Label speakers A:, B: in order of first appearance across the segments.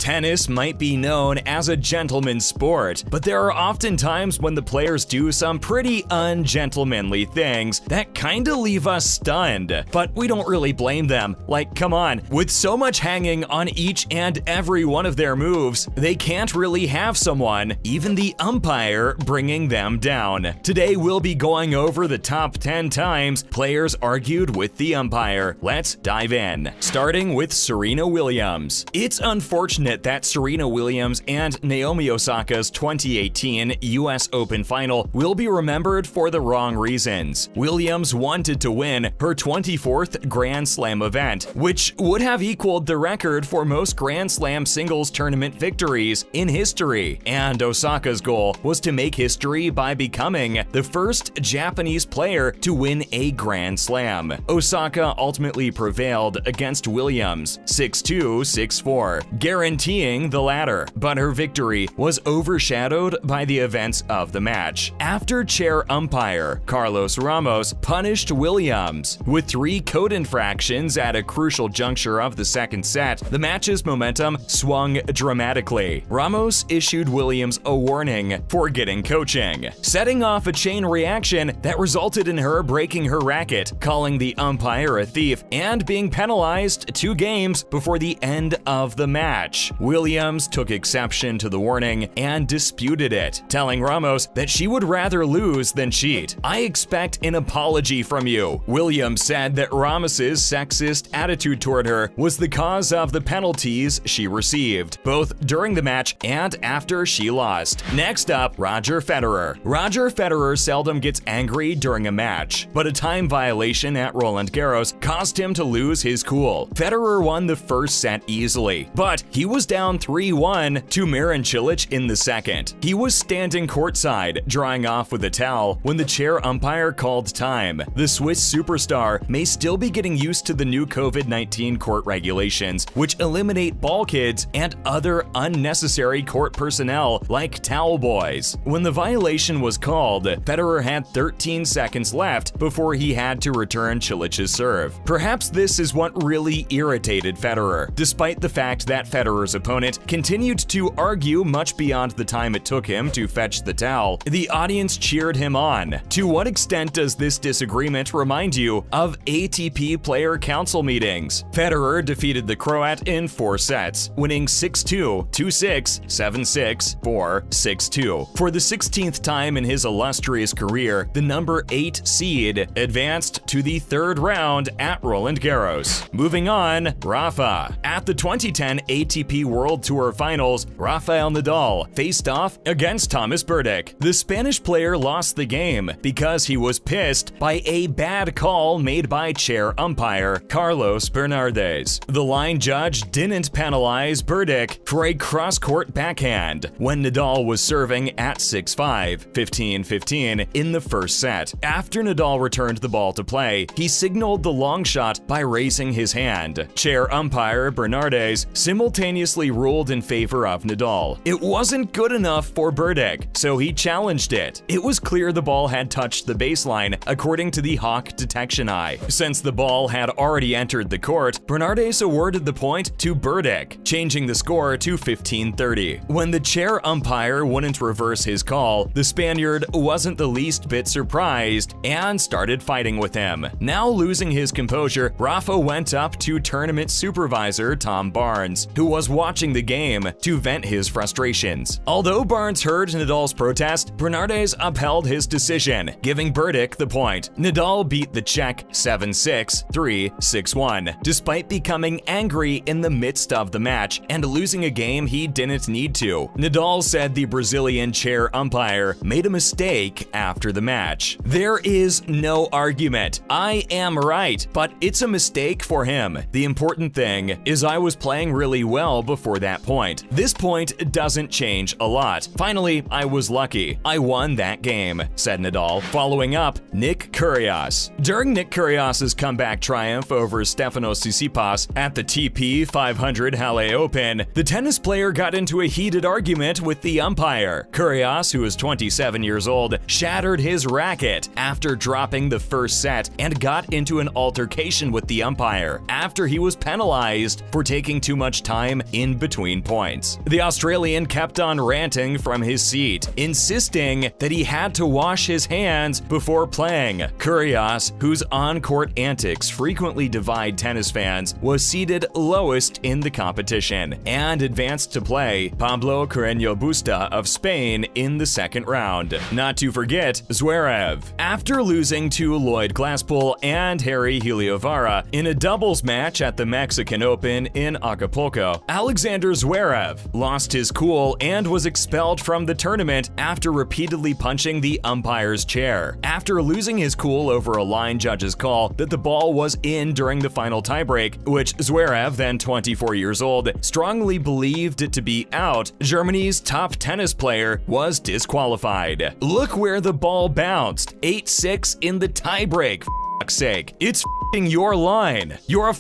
A: Tennis might be known as a gentleman's sport, but there are often times when the players do some pretty ungentlemanly things that kinda leave us stunned. But we don't really blame them. Like, come on, with so much hanging on each and every one of their moves, they can't really have someone, even the umpire, bringing them down. Today we'll be going over the top 10 times players argued with the umpire. Let's dive in. Starting with Serena Williams. It's unfortunate that Serena Williams and Naomi Osaka's 2018 US Open final will be remembered for the wrong reasons. Williams wanted to win her 24th Grand Slam event, which would have equaled the record for most Grand Slam singles tournament victories in history, and Osaka's goal was to make history by becoming the first Japanese player to win a Grand Slam. Osaka ultimately prevailed against Williams 6-2, 6-4, guaranteeing the latter, but her victory was overshadowed by the events of the match. After chair umpire Carlos Ramos punished Williams with 3 code infractions at a crucial juncture of the second set, the match's momentum swung dramatically. Ramos issued Williams a warning for getting coaching, setting off a chain reaction that resulted in her breaking her racket, calling the umpire a thief, and being penalized 2 games before the end of the match. Williams took exception to the warning and disputed it, telling Ramos that she would rather lose than cheat. "I expect an apology from you." Williams said that Ramos's sexist attitude toward her was the cause of the penalties she received, both during the match and after she lost. Next up, Roger Federer. Roger Federer seldom gets angry during a match, but a time violation at Roland Garros caused him to lose his cool. Federer won the first set easily, but he was down 3-1 to Marin Cilic in the second. He was standing courtside, drying off with a towel, when the chair umpire called time. The Swiss superstar may still be getting used to the new COVID-19 court regulations, which eliminate ball kids and other unnecessary court personnel like towel boys. When the violation was called, Federer had 13 seconds left before he had to return Cilic's serve. Perhaps this is what really irritated Federer, despite the fact that Federer's opponent continued to argue much beyond the time it took him to fetch the towel. The audience cheered him on. To what extent does this disagreement remind you of ATP player council meetings? Federer defeated the Croat in 4 sets, winning 6-2, 2-6, 7-6, 4, 6-2. For the 16th time in his illustrious career, the number 8 seed advanced to the 3rd round at Roland Garros. Moving on, Rafa. At the 2010 ATP World Tour Finals, Rafael Nadal faced off against Thomas Berdych. The Spanish player lost the game because he was pissed by a bad call made by chair umpire Carlos Bernardes. The line judge didn't penalize Berdych for a cross-court backhand when Nadal was serving at 6-5, 15-15 in the first set. After Nadal returned the ball to play, he signaled the long shot by raising his hand. Chair umpire Bernardes simultaneously ruled in favor of Nadal. It wasn't good enough for Berdych, so he challenged it. It was clear the ball had touched the baseline, according to the Hawk detection eye. Since the ball had already entered the court, Bernardes awarded the point to Berdych, changing the score to 15-30. When the chair umpire wouldn't reverse his call, the Spaniard wasn't the least bit surprised and started fighting with him. Now losing his composure, Rafa went up to tournament supervisor Tom Barnes, who was watching the game, to vent his frustrations. Although Barnes heard Nadal's protest, Bernardes upheld his decision, giving Berdych the point. Nadal beat the Czech 7-6, 3, 6-1, despite becoming angry in the midst of the match and losing a game he didn't need to. Nadal said the Brazilian chair umpire made a mistake after the match. "There is no argument. I am right, but it's a mistake for him. The important thing is I was playing really well before that point. This point doesn't change a lot. Finally, I was lucky. I won that game," said Nadal. Following up, Nick Kyrgios. During Nick Kyrgios's comeback triumph over Stefanos Tsitsipas at the TP 500 Halle Open, the tennis player got into a heated argument with the umpire. Kyrgios, who is 27 years old, shattered his racket after dropping the first set and got into an altercation with the umpire after he was penalized for taking too much time in between points. The Australian kept on ranting from his seat, insisting that he had to wash his hands before playing. Kyrgios, whose on-court antics frequently divide tennis fans, was seated lowest in the competition and advanced to play Pablo Carreño Busta of Spain in the second round. Not to forget Zverev. After losing to Lloyd Glasspool and Harry Heliovara in a doubles match at the Mexican Open in Acapulco, Alexander Zverev lost his cool and was expelled from the tournament after repeatedly punching the umpire's chair. After losing his cool over a line judge's call that the ball was in during the final tiebreak, which Zverev, then 24 years old, strongly believed it to be out, Germany's top tennis player was disqualified. Look where the ball bounced. 8-6 in the tiebreak, for fuck's sake. It's f***ing your line. You're a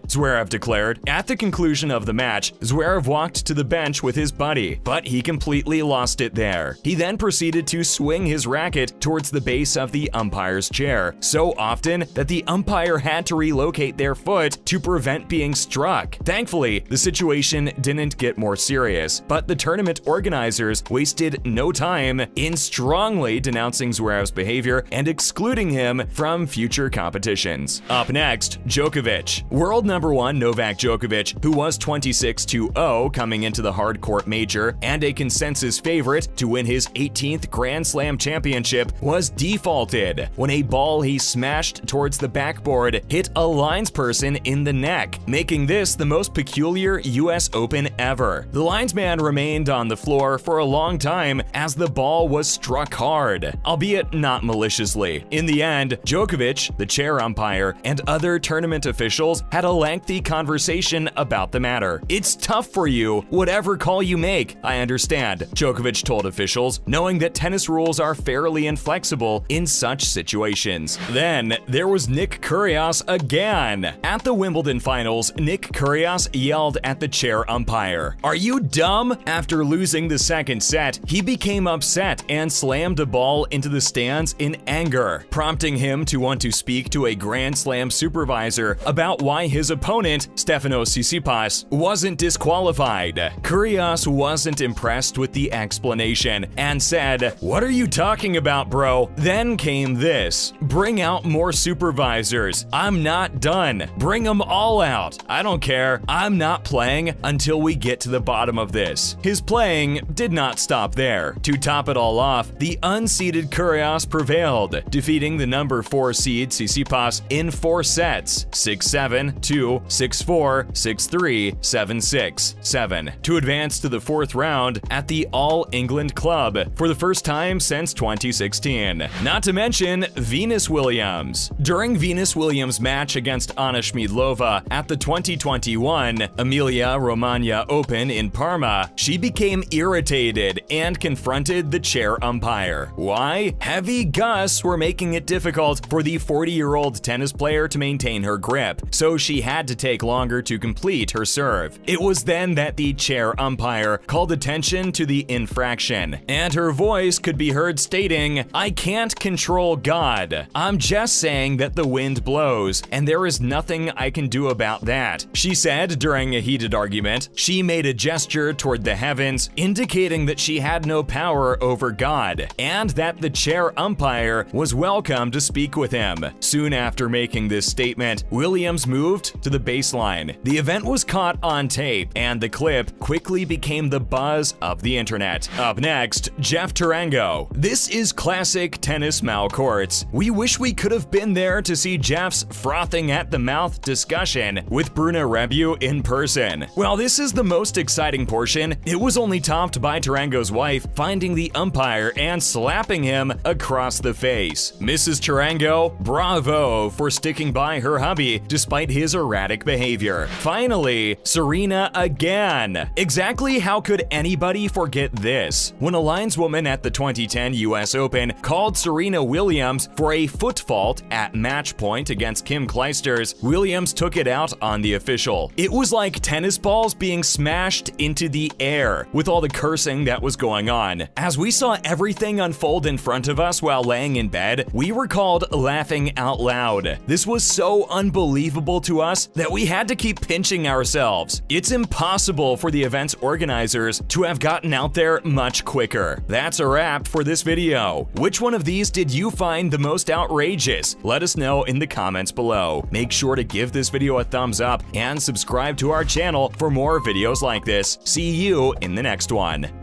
A: Zverev declared. At the conclusion of the match, Zverev walked to the bench with his buddy, but he completely lost it there. He then proceeded to swing his racket towards the base of the umpire's chair, so often that the umpire had to relocate their foot to prevent being struck. Thankfully, the situation didn't get more serious, but the tournament organizers wasted no time in strongly denouncing Zverev's behavior and excluding him from future competitions. Up next, Djokovic. World number one Novak Djokovic, who was 26-0 coming into the hard court major and a consensus favorite to win his 18th Grand Slam championship, was defaulted when a ball he smashed towards the backboard hit a linesperson in the neck, making this the most peculiar US Open ever. The linesman remained on the floor for a long time as the ball was struck hard, albeit not maliciously. In the end, Djokovic, the chair umpire, and other tournament officials had a lengthy conversation about the matter. "It's tough for you, whatever call you make, I understand," Djokovic told officials, knowing that tennis rules are fairly inflexible in such situations. Then, there was Nick Kyrgios again. At the Wimbledon finals, Nick Kyrgios yelled at the chair umpire, "Are you dumb?" After losing the second set, he became upset and slammed a ball into the stands in anger, prompting him to want to speak to a Grand Slam supervisor about why his opponent, Stefanos Tsitsipas, wasn't disqualified. Kyrgios wasn't impressed with the explanation and said, "What are you talking about, bro?" Then came this: "Bring out more supervisors. I'm not done. Bring them all out. I don't care. I'm not playing until we get to the bottom of this." His playing did not stop there. To top it all off, the unseeded Kyrgios prevailed, defeating the number 4 seed Tsitsipas in 4 sets, 6-7, 2, 6-4, 6-3, 7-6, 7, to advance to the 4th round at the All England Club for the first time since 2016. Not to mention Venus Williams. During Venus Williams' match against Anna Schmiedlova at the 2021 Emilia-Romagna Open in Parma, she became irritated and confronted the chair umpire. Why? Heavy gusts were making it difficult for the 40-year-old tennis player to maintain her grip, so she had to take longer to complete her serve. It was then that the chair umpire called attention to the infraction, and her voice could be heard stating, "I can't control God. I'm just saying that the wind blows, and there is nothing I can do about that," she said during a heated argument. She made a gesture toward the heavens, indicating that she had no power over God, and that the chair umpire was welcome to speak with him. Soon after making this statement, Williams moved to the baseline. The event was caught on tape, and the clip quickly became the buzz of the internet. Up next, Jeff Tarango. This is classic tennis malcourts. We wish we could have been there to see Jeff's frothing at the mouth discussion with Bruna Rebu in person. While this is the most exciting portion, it was only topped by Tarango's wife finding the umpire and slapping him across the face. Mrs. Tarango, bravo for sticking by her hubby despite his erratic behavior. Finally, Serena again. Exactly how could anybody forget this? When a lineswoman at the 2010 US Open called Serena Williams for a foot fault at match point against Kim Clijsters, Williams took it out on the official. It was like tennis balls being smashed into the air with all the cursing that was going on. As we saw everything unfold in front of us while laying in bed, we recalled laughing out loud. This was so unbelievable to us us that we had to keep pinching ourselves. It's impossible for the event's organizers to have gotten out there much quicker. That's a wrap for this video. Which one of these did you find the most outrageous? Let us know in the comments below. Make sure to give this video a thumbs up and subscribe to our channel for more videos like this. See you in the next one.